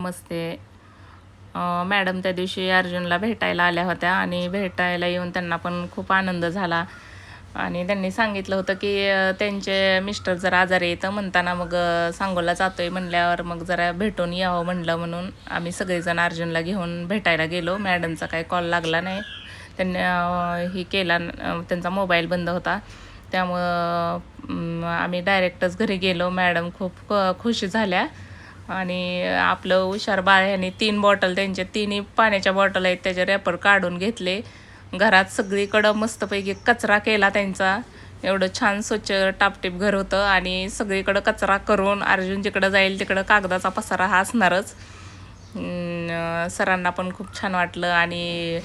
नमस्ते. Madam त्या दिवशी अर्जुनला भेटायला आल्या होत्या आणि भेटायला येऊन त्यांना पण खूप आनंद झाला आणि त्यांनी सांगितलं होतं की त्यांचे मिस्टर जरा आजारी येतं म्हणताना मग सांगोला जातोय म्हणल्यावर मग जरा भेटून यावं म्हणलं, म्हणून आम्ही सगळेजण अर्जुनला घेऊन भेटायला गेलो. मॅडमचा काही कॉल लागला नाही, त्यांनी ही केला, त्यांचा मोबाईल बंद होता, त्यामुळं आम्ही डायरेक्टच घरी गेलो. मॅडम खूप खुश झाल्या आणि आपलं हुशार बाळ ह्याने 3 बॉटल, त्यांच्या 3ही पाण्याच्या बॉटल आहेत, त्याचे रॅपर काढून घेतले. घरात सगळीकडं मस्तपैकी कचरा केला त्यांचा. एवढं छान स्वच्छ टापटीप घर होतं आणि सगळीकडं कचरा करून अर्जुन जिकडं जाईल तिकडं कागदाचा पसारा हा असणारच. सरांना पण खूप छान वाटलं आणि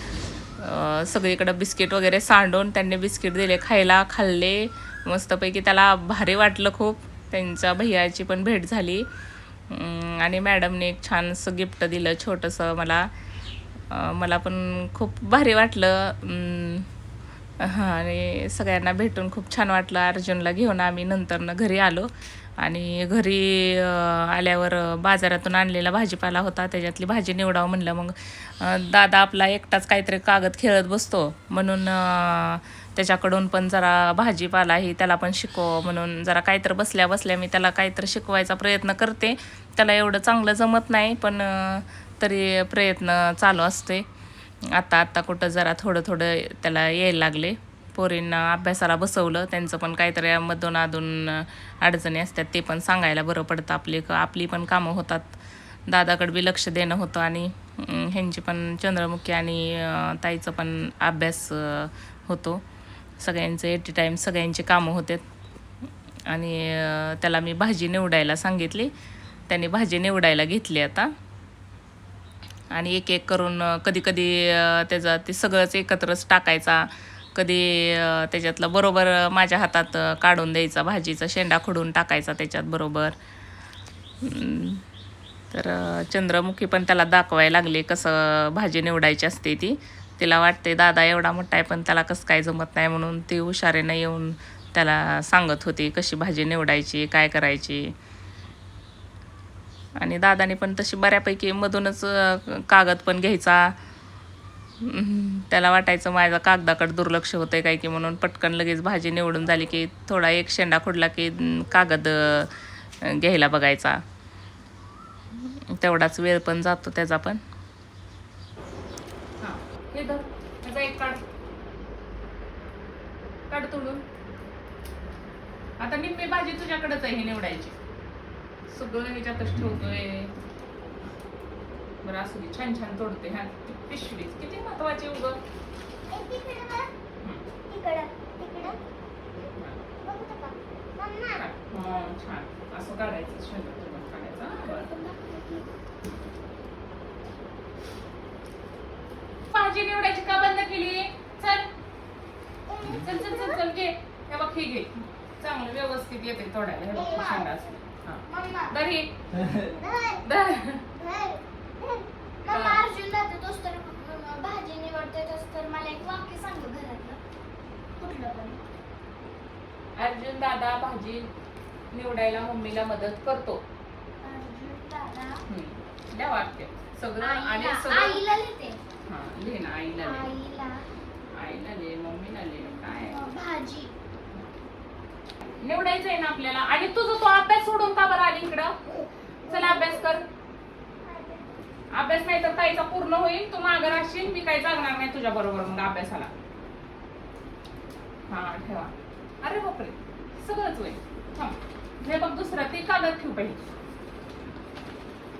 सगळीकडं बिस्किट वगैरे सांडून त्यांनी बिस्किट दिले खायला, खाल्ले मस्तपैकी. त्याला भारी वाटलं खूप. त्यांच्या भैयाची पण भेट झाली आणि मॅडमने एक छानसं गिफ्ट दिलं छोटंसं मला पण खूप भारी वाटलं. हां, आणि सगळ्यांना भेटून खूप छान वाटलं. अर्जुनला घेऊन आम्ही नंतरनं घरी आलो आणि घरी आल्यावर बाजारातून आणलेला भाजीपाला होता, त्याच्यातली भाजी निवडावं म्हणलं. मग दादा आपला एकटाच काहीतरी कागद खेळत बसतो, म्हणून त्याच्याकडून पण जरा भाजीपालाही त्याला पण शिकव म्हणून जरा काहीतरी बसल्या बसल्या मी त्याला काहीतरी शिकवायचा प्रयत्न करते. त्याला एवढं चांगलं जमत नाही, पण तरी प्रयत्न चालू असते. आत्ता कुठं जरा थोडं त्याला यायला लागले. पोरींना अभ्यासाला बसवलं, त्यांचं पण काहीतरी मधून अधून अडचणी असतात, ते पण सांगायला बरं पडतं. आपली पण कामं होतात. दादाकडे बी लक्ष देणं होतं आणि ह्यांची पण चंद्रमुखी आणि ताईचं पण अभ्यास होतो. सगळ्यांचं एट टाईम सगळ्यांची कामं होतात आणि त्याला मी भाजी निवडायला सांगितली. त्याने भाजी निवडायला घेतली आता आणि एक एक करून कधी त्याचं ते सगळंच एकत्रच टाकायचा, कधी त्याच्यातलं बरोबर माझ्या हातात काढून द्यायचा, भाजीचा शेंडा खोडून टाकायचा त्याच्यात बरोबर. तर चंद्रमुखी पण त्याला दाखवायला लागले कसं भाजी निवडायची असते ती. तिला वाटते दादा एवढा मोठा आहे पण त्याला कसं काय जमत नाही, म्हणून ती हुशारीनं येऊन त्याला सांगत होती कशी भाजी निवडायची, काय करायची. आणि दादाने पण तशी बऱ्यापैकी मधूनच कागद पण घ्यायचा. त्याला वाटायचं माझं कागदाकडे दुर्लक्ष होतंय काय की, म्हणून पटकन लगेच भाजी निवडून झाली की थोडा एक शेंडा खोडला की कागद घ्यायला बघायचा. तेवढाच वेळ पण जातो त्याचा पण. हां, हे धर, त्याचा एक काढ तोडून. आता निम्मी भाजी तुझ्याकडेच आहे, हे निवडायची. सगळं ह्याच्यातच ठेवतोय. बरं असू दे, छान छान तोडते. हा पिशवी किती महत्वाची उगं. छान असं काढायचं, शेंगा काढायचा. भाजी निवडायची का बंद केली? चल चल चल चल चल घे. हे बघ, ही घे, चांगलं व्यवस्थित येते तोडायला. हे बघ शेंगा असते. हा दर ही दर. अर्जुन दादा तोच तर भाजी निवडते, तोच तर मला एक वाक्य सांग घरातलं कुठलं पण. अर्जुन दादा भाजी निवडायला मम्मीला मदत करतो. अर्जुन दादा द्या वाक्य सगळं आणि सगळं आईला लिहिते. हा लिह ना. आईला लिह, मम्मीला लिह. काय भाजी निवडायचंय ना आपल्याला. आणि तुझं तो अभ्यास सोडून का बरं आली इकडं? चला अभ्यास कर. अभ्यास नाही तर ताईचा पूर्ण होईल, तू मागं राहशील, मी काही जागणार नाही तुझ्या बरोबर मग अभ्यासाला. हा ठेवा. अरे बापरे, सगळंच होईल. थांब, हे बघ दुसरा ते कागद ठेव पाहिजे.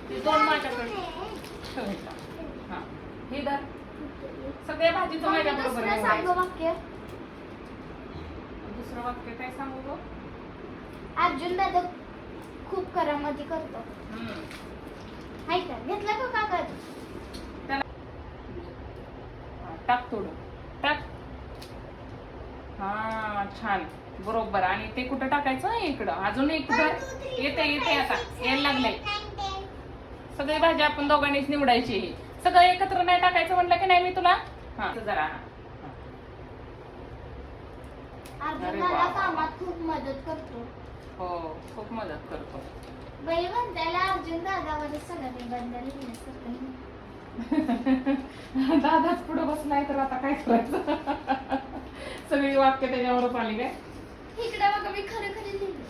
ते दोन माझ्याकडे ठेवायचा. हा हे धर, सगळ्या भाजीचं माझ्या बरोबर. दुसरं वाक्य काय सांगू गो? अर्जुन दादा खूप करामती करतो. हाय का? घेतला का कागद? टाक थोडं, टाक. हा छान, बरोबर. आणि ते कुठं टाकायचं? इकडं. अजून एक येते आता यायला लागलंय. सगळी भाजी आपण दोघांनीच निवडायची. सगळं एकत्र नाही टाकायचं म्हणलं की नाही मी तुला. हा जरा अर्जुन दादा कामात खूप मदत करतो. हो, खूप मदत करतो. बाई म्हणतायला अर्जुन दादामध्ये सगळं निबंध लिहिण्यासारखं. दादाच पुढे बसलाय तर आता काय करायचं. सगळी वाक्य त्याच्यावरच आली काय. इकडे बघा मी खरं खरं लिहिलं.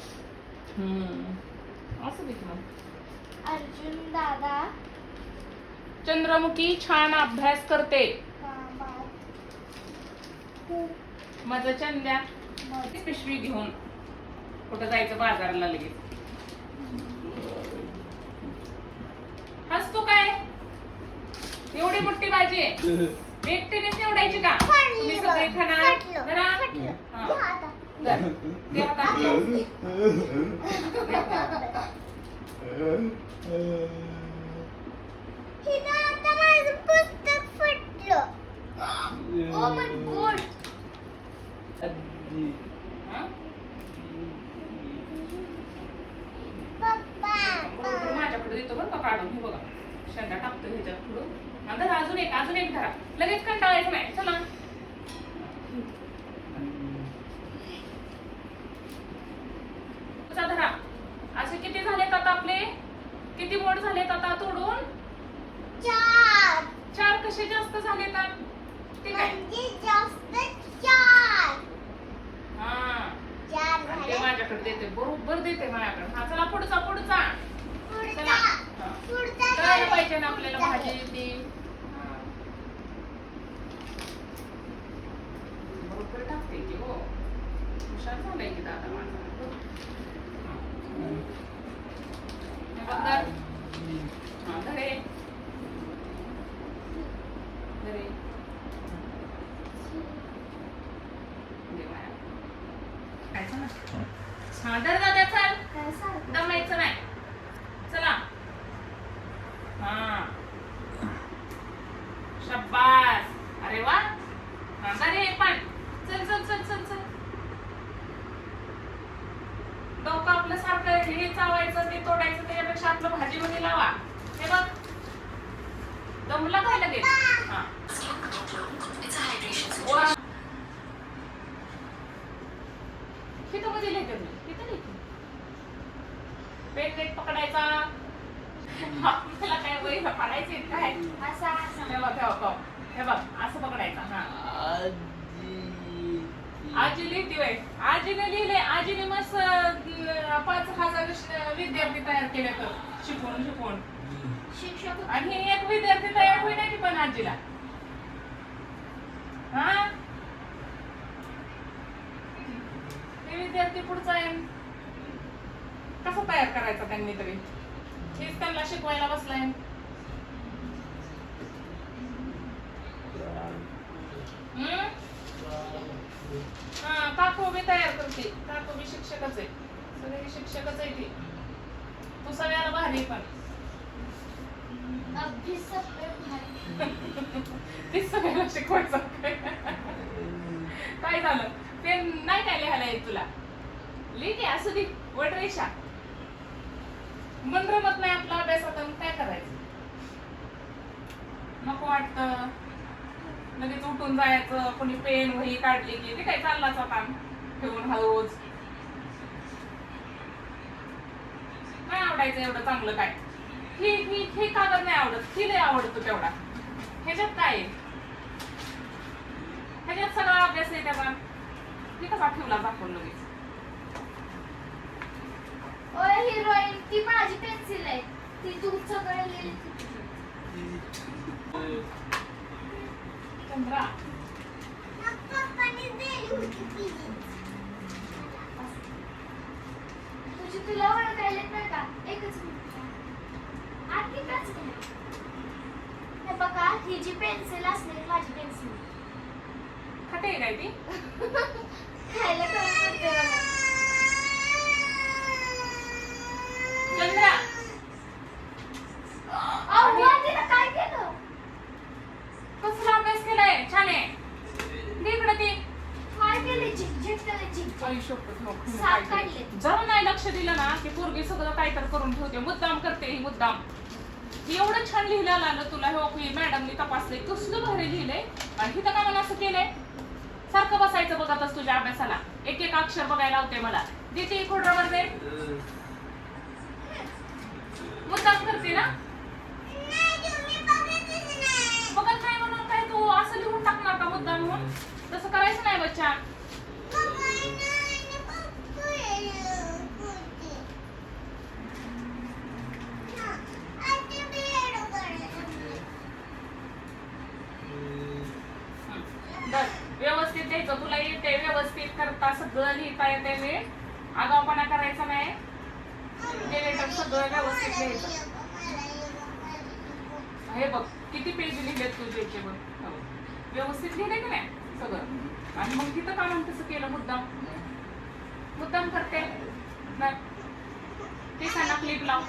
असं दिसलं. अर्जुन दादा चंद्रमुखी छान अभ्यास करते. कामात माझं चंद्या ती पिशवी घेऊन कुठं जायचं बाजारला लगेच. हसतो काय. एवढी मोठी भाजी आहे एकटीनेच निवडायची का. तुम्ही सगळे खाणार जरा. हा. धर. दे आता. पुस्तक फुटलं. Oh my God. हा? पप्पा बरोबर माझ्याकडे देतो बरं का काढून. हे बघा शेंगा टाकतो ह्याच्यात पुढं. धरा अजून एक धरा. लगेच कंटाळायचं नाही. चला धरा. असे किती झालेत आता आपले. किती मोड झालेत आता तोडून. 4 कसे जास्त झालेत. ते काय हा आणि ते माझ्याकडे देते बरोबर देते माझ्याकडे. हा चला पुढचा चला. हा. करायला पाहिजे ना आपल्याला भाजी ती. बरोबर टाकते की. हो हुशार झालाय की दादा माझा. हा धरे धरे. हा धर दादा चल. काय सांगतो. दमायचं नाही. चला हा शाबास. अरे वा. हा धरे पण चल चल चल चल चल. डोकं आपलं सारखं हे चावायचं ते तोडायचं त्याच्यापेक्षा आपलं भाजीमध्ये लावा. हे बघ दमला काय लगेच. हा किती मध्ये लिहिते तुम्ही. किती लिहिते. पेन नेट पकडायचा. आपल्याला काय वहीला पाडायचे काय. असा असा हे बघ हे बघ असं पकडायचं. हा आजी लिहिती वय. आजीने लिहिले. आजीने मस्त 5,000 विद्यार्थी तयार केले तर शिकून शिक्षक आणि एक विद्यार्थी तयार होईल की पण आजीला. हा हे विद्यार्थी पुढचा आहे. कसं तयार करायचा त्यांनी तरी. हेच त्यांना शिकवायला बसलाय. हा काकू बी तयार करते. काकू बी शिक्षकच आहे. सगळे शिक्षकच आहे ती. तू सगळ्याला भारी पण. अगदी सगळे भारी. ती सगळ्याला शिकवायचं. काय झालं ते नाही काय लिहायला येत तुला. लिही की असू दे. वड रेषा. मन रमत नाही आपला अभ्यासात. काय करायचं. नको वाटतं. लगेच उठून जायचं. कोणी पेन वही काढली की ते काय चाललाच होता ठेवून हळूच. नाही आवडायचं एवढं चांगलं काय. ही कागद नाही आवडत. ही लय आवडतो तेवढा. ह्याच्यात काय आहे. ह्याच्यात सगळा अभ्यास आहे त्याचा. ती कसा ठेवला दाखवून लगेच. ओय हिरोईन ती माझी पेन्सिल आहे. ती तू सगळं लिहिली. चंद्रा तुझी तुला ओळखायला येत नाही का. एकच मिनिट. आणखी काच नाही. हे बघा ही जी पेन्सिल असते माझी पेन्सिल. खाते काय ती. खायला कमी पडते बघा. चंद्रा अव्वा तिला काय केलं. कसला अभ्यास केलाय. छान आहे. इकडे ती काय केले. झिकझिक केले झिकझिक. साप काढले. जरा नाही लक्ष दिलं ना की पोरगी सगळं काय तर करून ठेवते. मुद्दाम करते ही मुद्दाम. एवढं छान लिहिलेलं आलं तुला. हे मॅडमनी तपासले कसलं भारी लिहिलंय. आणि हिथं का मला असं केलंय. सारखं बसायचं बघतच तुझ्या अभ्यासाला. एक एक अक्षर बघायला होते मला. देते खोडरावर दे. मुद्दाम करते ना. बघत नाही म्हणून काय तू असं लिहून टाकणार का मुद्दाम म्हणून? तसं करायचं नाही बच्चा. बस व्यवस्थित द्यायचं. तुला येते व्यवस्थित करता, सगळं लिहिता येते वे. आगाऊपणा करायचा नाही. ते लेटर सगळं व्यवस्थित लिहायचं. हे बघ किती पेज लिहिलेत तुझे बघ. हो. व्यवस्थित लिहिले की नाही सगळं. आणि मग तिथं का म्हणून तसं केलं? मुद्दाम मुद्दाम करते ना. केसांना क्लिप लाव.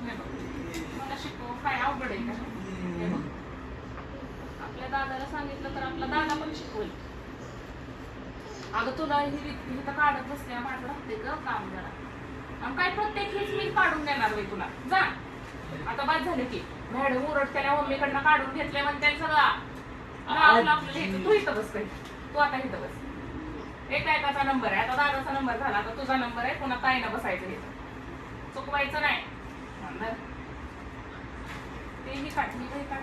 हे बघ मला शिकव. काय अवघड आहे का? हे बघ आपल्या दादाला सांगितलं तर आपला दादा पण शिकवेल. अगं तुला हिथं काढत बसल्या माझं राहते ग काम जरा. आणि काय प्रत्येक हीच मी काढून देणार बाई तुला. जा आता बाद झालं की मॅडम ओरडत्याला मम्मीकडनं काढून घेतले म्हणते सगळं. आपलं आपलं लिहायचं. तू इथं बस काही. तू आता इथं बस. एकाचा नंबर आहे. आता दादाचा नंबर झाला. आता तुझा नंबर आहे. पुन्हा ताईनं बसायचं इथं. चुकवायचं नाही. तेही काढ. मी काही काढ.